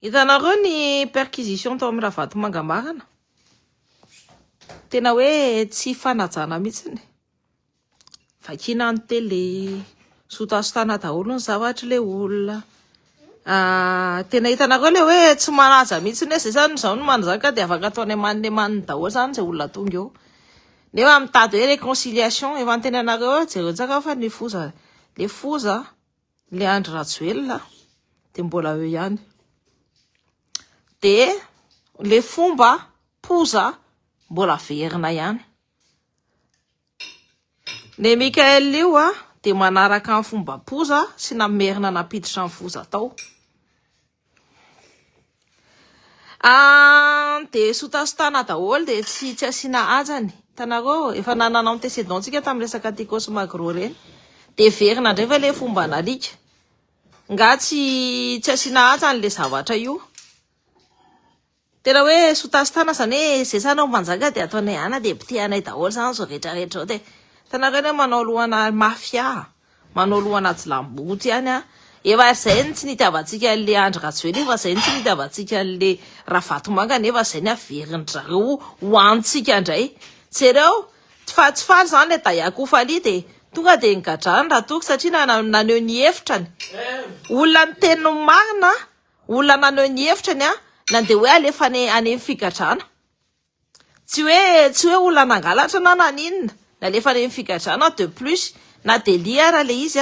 Hitanareo ny perquisition tao amin'ny Ravato Mangamanga. Tena hoe tsy fanajana mihitsiny. Vakina ny tele, sotasotana daholo ny zavatra le olona. Tena hitanareo le hoe tsy manaja mihitsiny hoe zany zao no manjaka dia afaka ataony aman'ny daholo zany izay olona tonga eo. Nefa mitady hoe réconciliation, efa antenanareo jereo tsaka fa le foza, le Andry Rajoelina dia mbola eo ihany. De le fomba poza mbola verina ihany. Le Mikael io de manaraka amin'ny fomba poza sy namerina napiditra amin'ny foza tao. De sotasotana daholo de tsy asiana ajany. Tanareo efa nanana antécédent-tsika tamin'ny resaka Tikos Magro reny. De verina ndray fa le fomba analika. Nga tsy asiana ajany le zavatra io. Tena hoe sotasotana zany hoe zay zany ao manjaka dia ataonay ana dia pitianay daholo zany zo rehetrarehetra zao. Tanareo hoe manao lohana mafia, manao lohana jilamboty ihany efa zay ny tsy nitiavantsika le Andry Rajoelina, efa zay ny tsy nitiavantsika le Ravatomanga, nefa zay ny averin'zareo hoantsika indray. Jereo tsy faly zany le Dayakofaly de tonga de ngadrany raha toko satria naneho ny hevitrany. Olona ny teny marina, olona naneho ny hevitrany na de hoe alefa any figadrana. Tsy hoe olona nangalatra na naninona, na alefa any figadrana de plus na délit ara le izy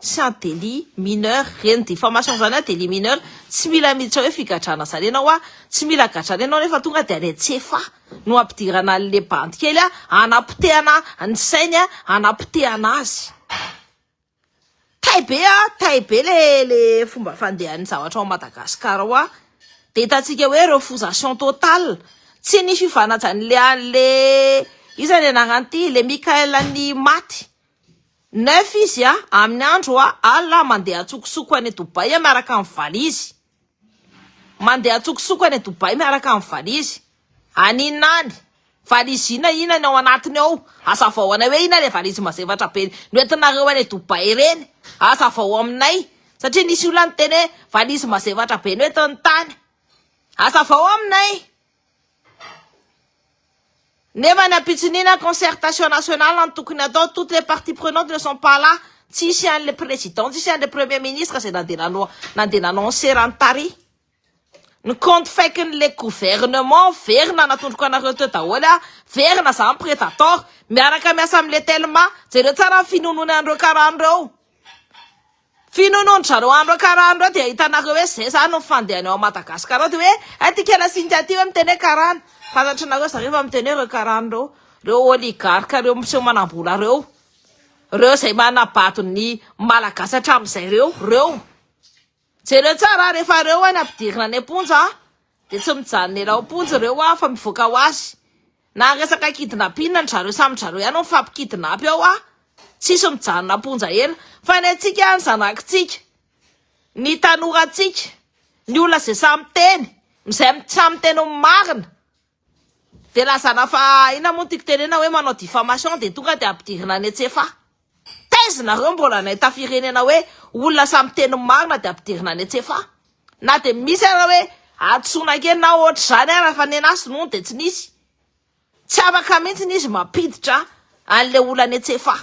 c'est un délit mineur, reny diffamation zany délit mineur, tsy mila miditra hoe figadrana zany ianao tsy mila gadrana ianao nefa tonga de any tsefa no ampidirana le bandy kely anapotehana ny sainy anapotehana azy. Taibe le fomba fandehan'ny zavatra ao Madagasikara ao de hitantsika hoe refusation totale, tsy ny fivanajany le izany anaranty le Mikael ny maty 9 izy amin'ny andro ala mandeha atsokosoko any Dubai miaraka amin'ny valizy. Mandeha atsokosoko any Dubai miaraka amin'ny valizy. Aninany valizy ina ny ao anatiny ao. Azavahoana hoe ina le valizy mazevatra be noentinareo any Dubai reny. Azavao aminay satria nisy olona ny teny hoe valizy mazevatra be noentin'ny tany. Azavao aminay. Nefa ny apitsinina concertation nationale en tokony atao, toutes les parties prenantes ne sont pas là. Tsisy an'le président, tsisy an'le premier ministre zay nandeha nanoncer an-tary. Ny compte faikin'le gouvernement verina natondroka anareo teo daholo verina zany prédator miaraka miasa am'le telma jereo tsara finonoana andreo karan'ireo. Finonoana zareo andro karan'ireo dia hitanareo hoe zay zany ny fandehany ao Madagasikara de hoe atikela sinitiativa miteny hoe karana. Fantatranareo zareo fa miteny hoe reo karan'ireo, reo oligarque reo miseho manambola reo zay manabato ny malagasy hatramin'izay reo. Jereo tsara rehefa reo any ampidirina ny amponja de tsy mijanona ela ao ponja reo fa mivoaka ho azy. Na resaka kidnapping ny zareo samy zareo ihany mifampikidnapy ao tsisy mijanona amponja ela. Fa ny antsika ny zanakitsika, ny tanorantsika, ny olona zay samy teny, samy teny marina. De lazana fa ina moa tiako tenena hoe manao diffamation de tonga de ampidirina any antsefa. Taizinareo mbola nahita firenena hoe olona samy teny marina de ampidirina any antsefa. Na de misy ara hoe atsona kely na ohatry zany ara fa nenazy nono de tsy nisy. Tsy afaka mihitsy izy mampiditra an'le olona any antsefa.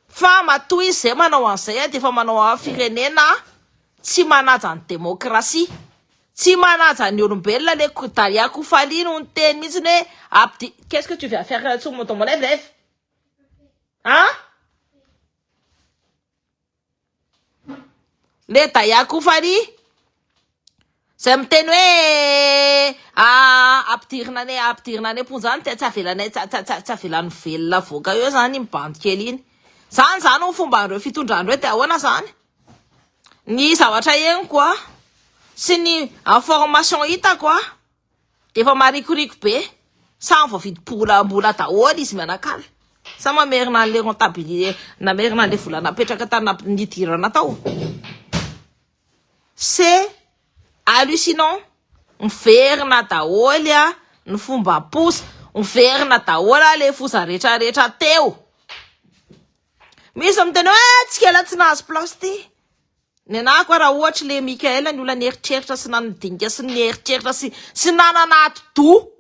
Fa matoy izy zay manao an'izay de fa manao firenena tsy manaja ny demokrasia. Tsy manaja ny olombelona le Dayakofaly no teny mihitsy hoe qu'est-ce que tu viens faire sur mon lève? Le Dayakofaly zay miteny hoe ampidirina ny amponja zany tsy avelany velona voaka eo zany mibandy kely iny. Zany ho fomban'ireo fitondrandreo de ahoana zany? Ny zavatra henoko sy ny information hitako de efa marikoriko be. Samy voavidy mbola daholo izy mianakavy. Sa mamerina an'le rentabilité, namerina an'le vola napetraka tany nidirana tao. C'est hallucinant. Miverina daholo ny fomba posa, miverina daholo le foza rehetrarehetra teo. Misy miteny hoe tsika tsy nahazo place ty. Nena kwa ra watch le Michaela ny olana eritreritra sy nandinika sy ny eritreritra sy nanana ato to.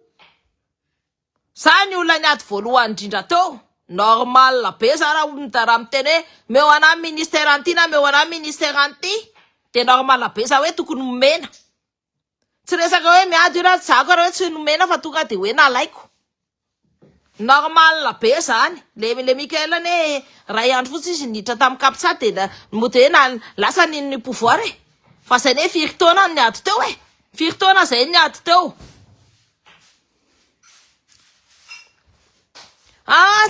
Sa ny olana ato voalohany indrindra teo. Normal be sa raha raha miteny meo ana ministère anty na meo ana ministère anty. De normal be sa hoe tokony nomena. Tsy resaka hoe miady io raha tsako raha hoe tsy nomena fa tonga de hoe nalaiko. Normal be zany. Le Michaela ne ray andro fotsy izy niditra tamin'ny kapsa de mote na lasa ny pouvoir e. Fa zay ne firy-taona ny ady teo e. Firy-taona zay ny ady teo.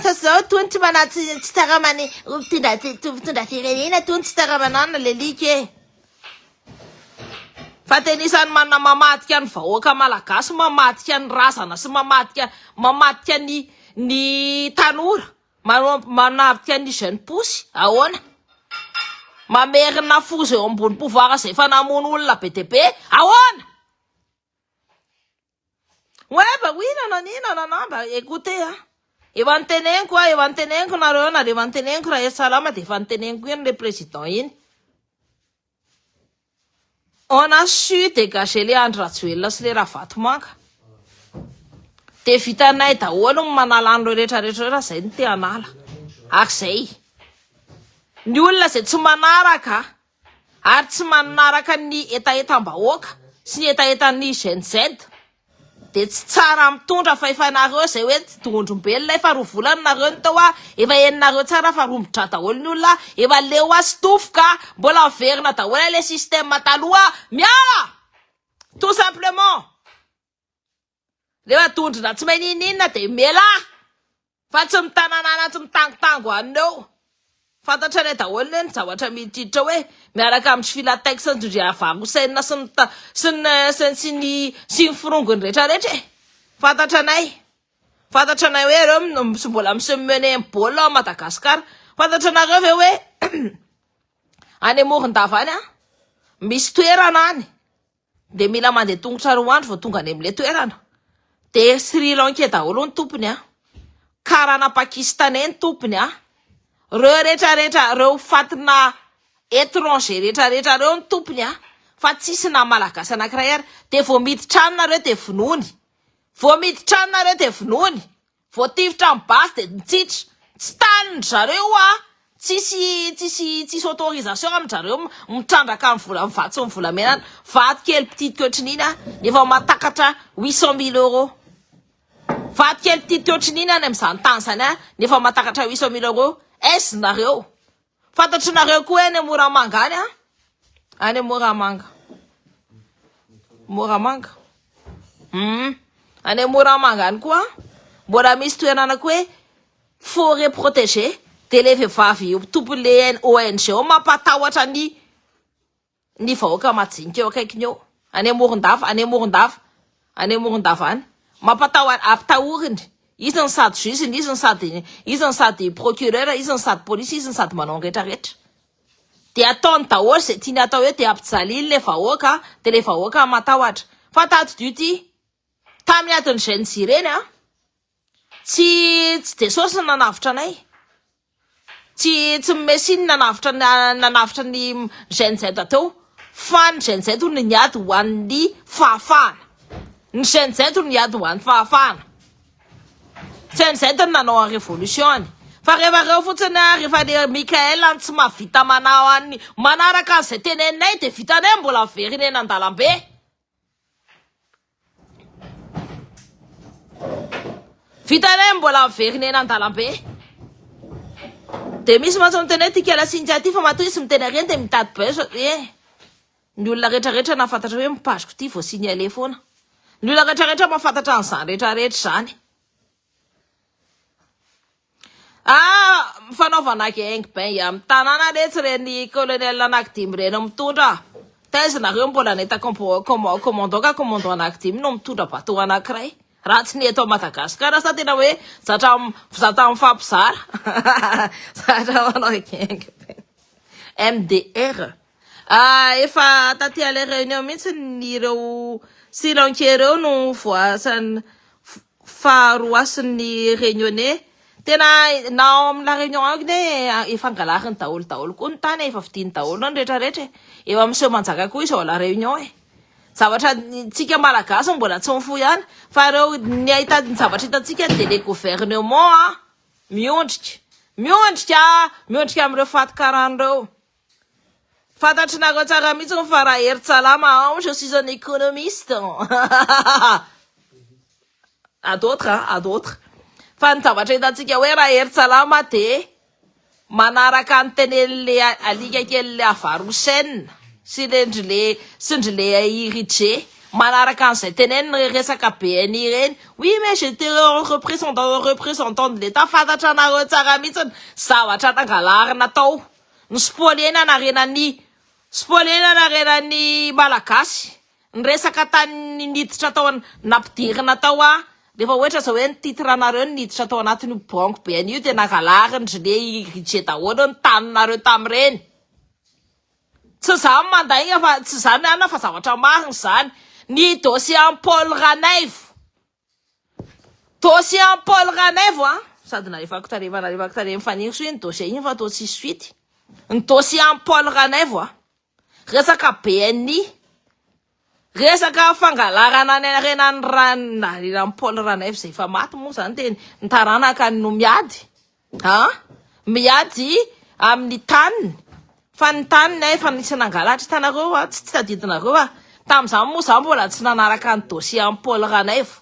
Zao tony tsy mana tsy taramany tondra firenena tony tsy taramanana le like. Fa tenisany manana mamadika ny vahoaka malagasy, mamadika ny razana sy mamadika ny tanora, manavika ny jeune pousse, ahoana? Mamerina fozy eo ambony pouvoir zay fa namono olona be dia be, ahoana? Ouais, bah oui, non, bah écoutez, hein. Efa niteneniko nareo na efa niteneniko raha salama de efa niteneniko iny le président iny. On a su dégager les André Rajoelina sy le Ravatomanga. De vitanay daholo ny manala an'ireo rehetrarehetra zay ny te hanala. Ary zay. Ny olona zay tsy manaraka ary tsy manaraka ny etaetam-bahoaka sy ny etaetan'ny Gen Z. De tsy tsara mitondra fa efa nareo zay hoe tsy tondrombelona efa roa volana nareo ny tao efa heninareo tsara fa rombodra daholo ny olona efa leo astofoka mbola verina daholo le système taloha miala tout simplement lefa tondrona tsy mahay ninina de mela fa tsy mitananana tsy mitangotango aneo fantatra ny daholo ny zavatra miditra hoe miaraka amin'ny filatex sy ndrindra varosaina sy ny firongony rehetrarehetra fantatranay hoe reo sy mbola misemene bola Madagasikara fantatranareo ve hoe any Morondava any misy toerana any de mila mandeha tongotra roa andro vao tonga any amin'le toerana de Sri Lanka daholo ny tompony karana pakistanais ny tompony reo rehetrarehetra reo fatina étranger rehetrarehetra reo ny tompony fa tsisy na malagasy anankiray ary de vao miditra any nareo de vonoiny vao tifitra mbasy de mitsitra tsy taniny zareo tsisy autorisation aminjareo mitrandraka amin'ny vola mivatsy ny volamenana vato kely petite koatrin'iny nefa matakatra 800 000 euros vato kely petite koatrin'iny any amin'izany tany zany nefa matakatra 800 000 euros es nareo fantatry nareo koa any Moramanga any Moramanga any Moramanga any koa mbola misy toerana koa hoe forêt protégée de le vehivavy tompon'le ONG mampatahotra ny vahoaka majinika eo akaikiny eo any Morondava any ampitahoriny izy ny sady juge izy ny sady procureur izy ny sady police izy ny sady manao rehetrarehetra de ataony daholo zay tiany atao hoe de ampijalily le vahoaka de le vahoaka matahotra fa tato duty tamin'ny atiny Gen Z reny tsy de sosy nanavitra anay tsy mesiny nanavitra ny Gen Z teo fa ny Gen Z ny niady ho an'ny fahafahana ny Gen Z ny niady ho an'ny fahafahana Gen Z nanao en révolution fa rehefa reo fotsiny rehefa le Michaela tsy mavita manao any manaraka an'izay tenenay de vitanay mbola veriny eny an-dalambe de misy mantsy miteny tikela sy initiative matoa izy miteny reny de mitady beso ny olona rehetrarehetra nafantatra hoe mipazoko ty vao signale foana ny olona rehetrarehetra mahafantatra an'izany rehetrarehetra zany fanaovana gangbang amin'ny tanàna retsy reny colonel anankidimy reny mitondra taizanareo mbola nahita commandant anankidimy no mitondra bateau anankiray raha tsy ny eto Madagasikara sa tena hoe zatra mifampizara zatra manao gangbang MDR efa taty à la réunion mihitsy nireo Sri Lankais reo no voasany faharoasin'ny réunionnais Tena nao amin'ny la réunion agny ne efa angalahany daholo koa ny tany efa vidiny daholo ny rehetrarehetra eo amin'seho manjaka koa izy ao la réunion zavatra tsika malagasy mbola tsy mifo ihany fa reo ny ahita ny zavatra hitantsika de le gouvernement miondrika amin'ireo fatikaran'ireo fantatry nareo tsara mihitsy fa raha hery-tsalama je suis un économiste à d'autres fa ny zavatra hitantsika hoe raha hery-tsalama de manaraka ny tenen'le alika kely le avarosen sy le irije manaraka an'izay teneniny resaka BNI reny oui mais j'étais représentant de l'État fantatra nareo tsara mihitsy zavatra nangalarina tao ny spoliena narenany malagasy ny resaka tany niditra tao nampidirina tao rehefa ohatra zao hoe ny titranareo niditra tao anatin'ny banque BNI io de nangalariny le irije daholo ny taninareo tamin'ireny tsy zany mandaigna fa tsy zany ana fa zavatra mariny zany ny dossier en Paul Ranève sady narefako tarefany faniny so ny dossier iny fa atao tsisy suite ny dossier en Paul Ranève resaka BNI resaka fangalarana ny arenany ran'ny Paul Ranève zay fa maty moa zany de ny taranaka no miady amin'ny taniny fa ny taniny efa nisy nangalatra tanareo tsy tadidinareo tam'izany moa zany mbola tsy nanaraka ny dossier en Paul Ranève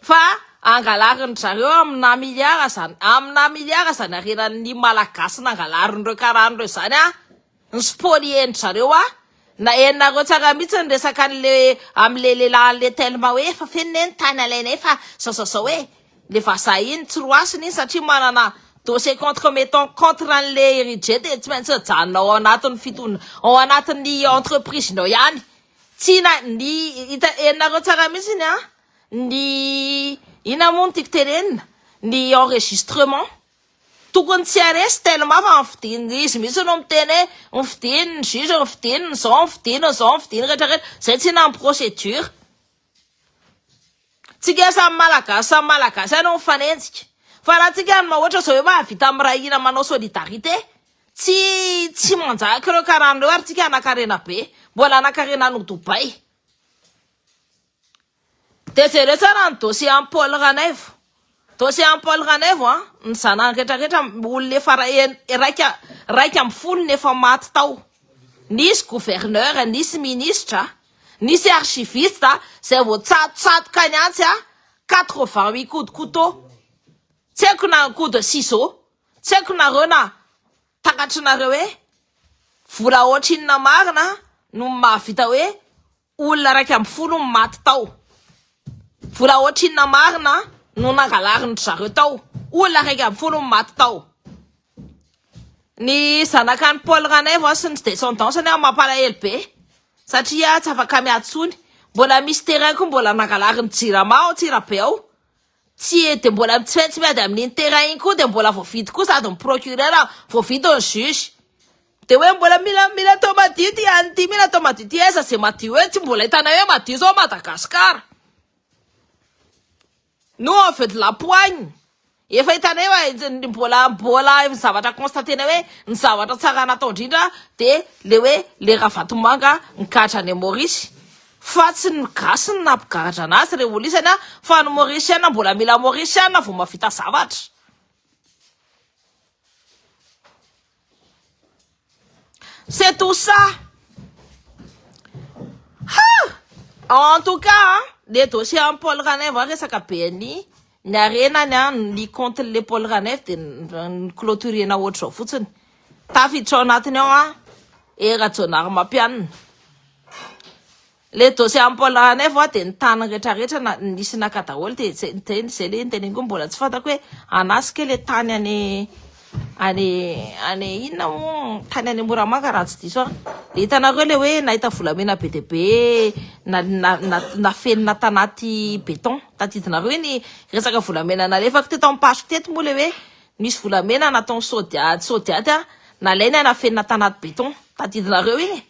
fa angalariny zareo amina miliara zany arenan'ny malagasy nangalarindreo karan'ireo zany ny spolieny zareo na enareo tsara mihitsy ny resaka am'le lehilahy telma hoe efa fenina ny tany alaina fa zao hoe le vazaha iny tsy roasiny iny satria manana dossier contre an'le irije de tsy maintsy janonao ao anatin'ny entreprise-nao ihany tsy enareo tsara mihitsy ny ina moa ny tiako tenenina ny enregistrement tokony tsy aresy tellement fa mifidiny izy mihitsy no miteny hoe mifidiny ny juge mifidiny ny zao mifidiny rehetrarehetra zay tsy na procédure tsika samy malagasy ano mifanenjika fa raha tsika ohatra zao hoe mahavita amin'ny rahina manao solidarité tsy manjaka ireo karan'ireo ary tsika anakarena be mbola anakarena no Dubai de jereo tsara ny dossier en Paul Ranève ny zanany rehetrarehetra olona efa raika amby folo nefa maty tao nisy gouverneur nisy ministre nisy archiviste zay vo tsatotsatoka ny antsy 88 coups de couteau tsy haiko na coup de ciseau tsy haiko nareo na takatrinareo hoe vola ohatrinona marina no mahavita hoe olona raika amby folo maty tao vola ohatrinona marina no nangalariny zareo tao olona raika amby folo maty tao ny zanakany Paul Ranève sy ny descendance-ny mampalahelo be satria tsy afaka miatsony mbola misy terrain koa mbola nangalariny Jirama ao Tsirabe ao tsy de mbola tsy miady amin'iny terrain iny koa de mbola voavidy koa sady ny procureur voavidy ny juge de hoe mbola mila tao madio ty any ty mila tao madio ty eza zay madio hoe tsy mbola hitana hoe madio zao Madagasikara nous on fait de la poigne efa hitana hoe mbola zavatra constatena hoe ny zavatra tsara natao indrindra de le hoe le Ravatomanga nikatra ny Maurice fa tsy ny gasy ny nampigaratra anazy re olo isany fa ny Mauricienne mbola mila Mauricienne vo mavita zavatra c'est tout ça en tout cas le dossier en Paul Ranève resaka BNI ny arenany ny contre le Paul Ranève de ny clôturena ohatra zao fotsiny tafiditra ao anatiny ao Erajonary mampianina le dossier en Paul Ranève de ny tany rehetrarehetra nisy naka daholo de zay le nteneniko mbola tsy fantako hoe anasika le tany any inona mo tany any Moramanga raha tsy diso de hitanareo le hoe nahita volamena be de be na fenina tanaty béton tadidinareo iny resaka volamena nalefako teto amin'ny pasiko teto moa le hoe misy volamena natao sodiady nalaina na fenina tanaty béton tadidinareo iny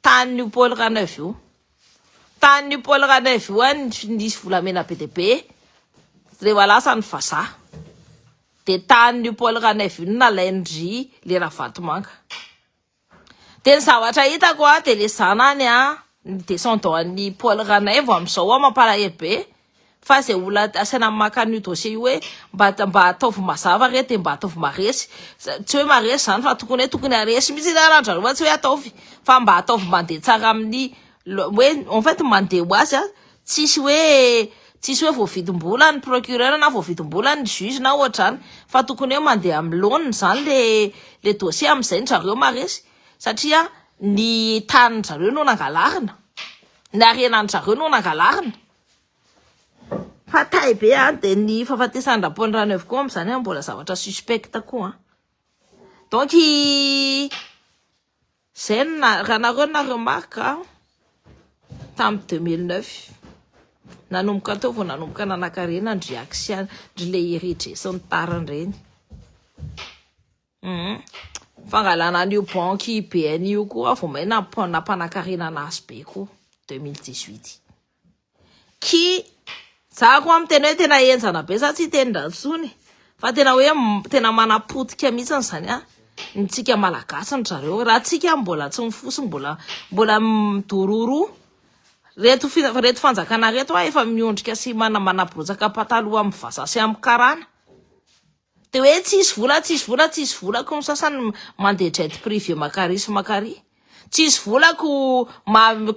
tany Paul Ranève io nisy volamena be de be rehefa lasa ny vazaha de tanin'io Paul Raneville nalaindry le Ravatomanga. De ny zavatra hitako de le zanany descendant an'ny Paul Raneville amizao mampalahelo be fa zay olona asena maka an'io dossier io hoe mba ataovy mazava re de mba ataovy maresy, tsy hoe maresy zany fa tokony aresy mihitsy randrarova, tsy hoe ataovy fa mba ataovy mandeha tsara amin'ny hoe en fait mandeha ho azy tsisy hoe voavidim-bola ny procureur na voavidim-bola ny juge na ohatrany fa tokony hoe mandeha amin'ny laune zany le dossier am'izay ny zareo maresy, satria ny tanin zareo no nangalarina, ny arenany zareo no nangalarina. Fa tay be de ny fahafatesany Paul Raneville koa am'izany mbola zavatra suspect koa. Donc zay raha nareo na remarque tamin'ny 2009 nanomboka teo vao nanomboka nanankarena ndry action ndry le heretre sy ny tariny reny. Fangalana an'io banky IBN io koa vao mai nampanankarena anazy be koa 2018 ki za koa amin'ny tena hoe tena enjana be sa tsy teny ratsony fa tena hoe tena manapotika mihitsy zany ny tsika malagasy ny zareo raha tsika mbola tsy mifosy mbola midororo reto fanjakana reto efa miondrika sy manabojaka pataloha amin'ny vazaha sy amin'ny karana de hoe tsisy vola ko sasany mandeha jet privé makary tsisy vola ko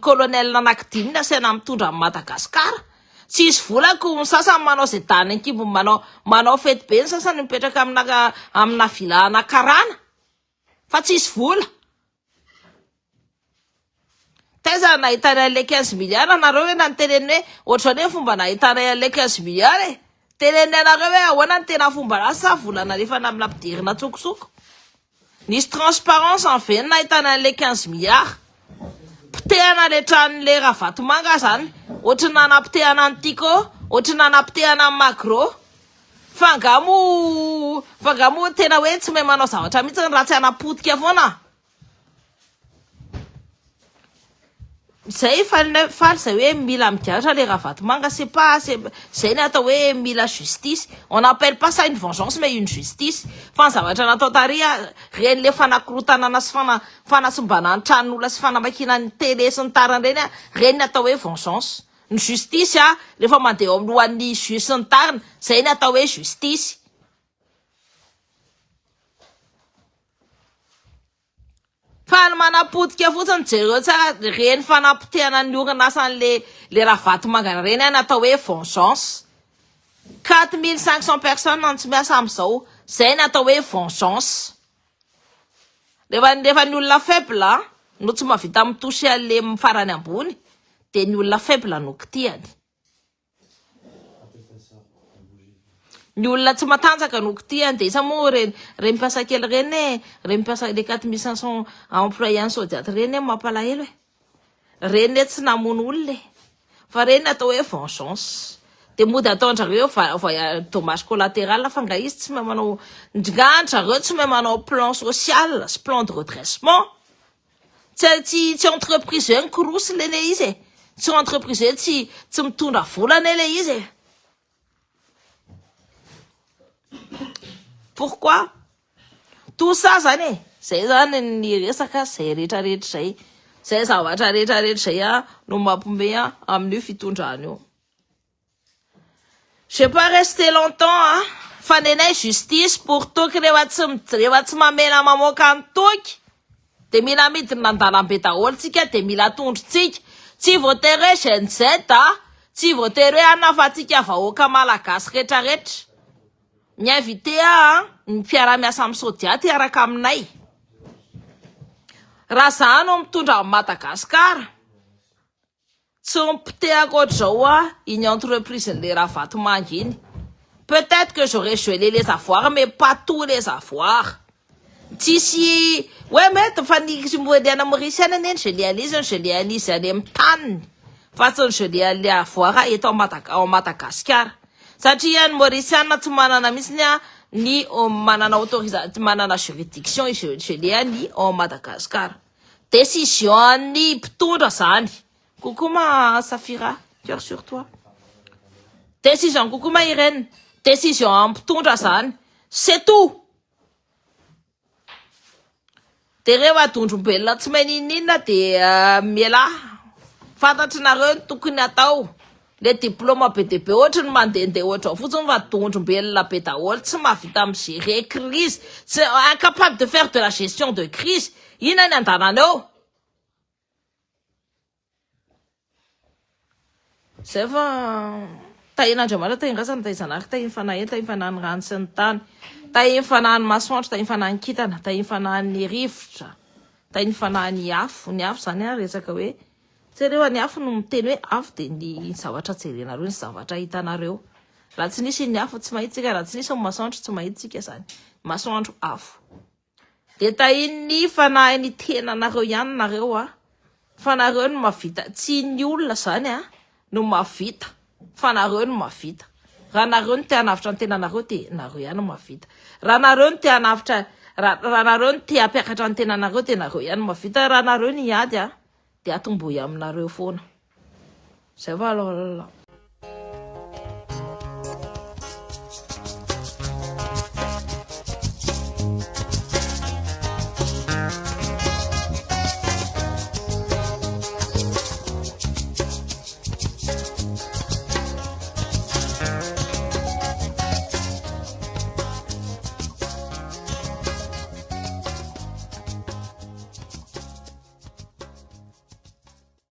colonel anankidimy asena mitondra amin'ny Madagasikara, tsisy vola ko sasany manao zay tany ankibo manao fety be ny sasany mipetraka amina vila anakarana fa tsisy vola. Taiza nahitana le 15 milliards anareo hoe nanteneny hoe ohatrany hoe fomba nahitana le 15 milliards teneny anareo hoe ahoana ny tena fomba lasa volana rehefa namina ampidirina tsokosoko. Nisy transparence en fait nahitana le 15 milliards pitehana le tranon'le Ravatomanga zany, ohatry nanapitehana any Tico, ohatry nanapitehana any Magro, fangamo tena hoe tsy mahay manao zavatra mihitsy raha tsy anapotika foana. Zay faly zay hoe mila midiatra le Ravatomanga, c'est pas zay ny atao hoe mila justice, on appelle pas ça une vengeance mais une justice. Fa ny zavatra natao taria reny le fanakorontanana sy fanasombanany tranon'olona sy fanamakina ny télé sy ny tariny reny reny natao hoe vengeance. Ny justice rehefa mandeha amin'ny lohan'ny juge sy ny tariny zay ny atao hoe justice. Fa ny manapotika fotsiny jereo tsara reny fanapotehana ny orinasan'le Ravatomanga reny natao hoe vengeance. 4500 personnes no tsy miasa am'izao, zay natao hoe vengeance. Rehefa ny olona faible no tsy mahavita mitosy an'le farany ambony de ny olona faible no kitihany. Ny olona tsy matanjaka no kitihany de isa moa reny mpiasa kely reny reny mpiasa le 4500 employés sodiaty reny mampalahelo reny tsy namono olona fa reny atao hoe vengeance. De mody ataondrareo dommage collatéral fa nga izy tsy mahay manao ndrandrareo tsy mahay manao plan social sy plan de redressement. Tsy entreprise hoe korosy le izy tsy entreprise hoe tsy mitondra volana le izy. Pourquoi? Tout ça zany zay zany ny resaka zay rehetrarehetra zay zavatra rehetrarehetra zay no mampiomehy amin'io fitondrana io. Je vais pas rester longtemps fa nenay justice pour toky rehefa tsy mamena mamoaka ny toky de mila midiny nandalambe daholo tsika de mila tondrotsika tsy voatery GNZ tsy voatery hoe anafatsika vahoaka malagasy rehetrarehetra. Miinvité ny mpiara-miasa amin'ny sodiaty araka aminay. Raha zany mitondra amin'ny Madagasikara tsy mipitehako ohatr'izao iny entreprise le Ravatomanga iny. Peut-être que j'aurais gelé les avoirs mais pas tous les avoirs. Tsisy hoe mety fa ny moeliana Mauricienne neny gelé an'izy any amin'ny taniny fa tsy gelé an'le avoirs eto Madagasikara. Satria ny Mauricienne tsy manana mihitsy ny manana autorisation, manana juridiction gelé ny Madagasikara. Décision ny mpitondra zany. Coucou ma Safira, cœur sur toi. décision kokoa ma ireny décision ampitondra zany c'est tout de reo adondrombelona tsy mahay ninina de miala fantatry nareo tokony atao le diplôme be de be ohatra ny mandehandeha ohatra fotsiny fa adondrombelona be daholo tsy mahavita amy gérer crise tsy incapable de faire de la gestion de crise ina ny andananeo zay fa tahin'Andriamanitra tahin'Razana tahizanahary tahiny fanahy tahiny fanahy rano sy ny tany tahiny fanahy masoandro tahiny fanahy kintana tahiny fanahy rivotra tahiny fanahy ny afo zany resaka hoe jereo ny afo no miteny hoe afo de ny zavatra jerenareo ny zavatra hitanareo raha tsy nisy ny afo tsy mahitsika raha tsy nisy ny masoandro tsy mahitsika zany masoandro afo de tahiny fanahy ny tenanareo ihany nareo fa nareo no mavita tsy ny olona zany no mavita fa nareo no mavita raha nareo no te hanavitra ny tenanareo de nareo ihany no mavita raha nareo no te hanavitra raha nareo no te hampiakatra ny tenanareo de nareo ihany no mavita raha nareo ny ady de atombohy aminareo foana zay va aloha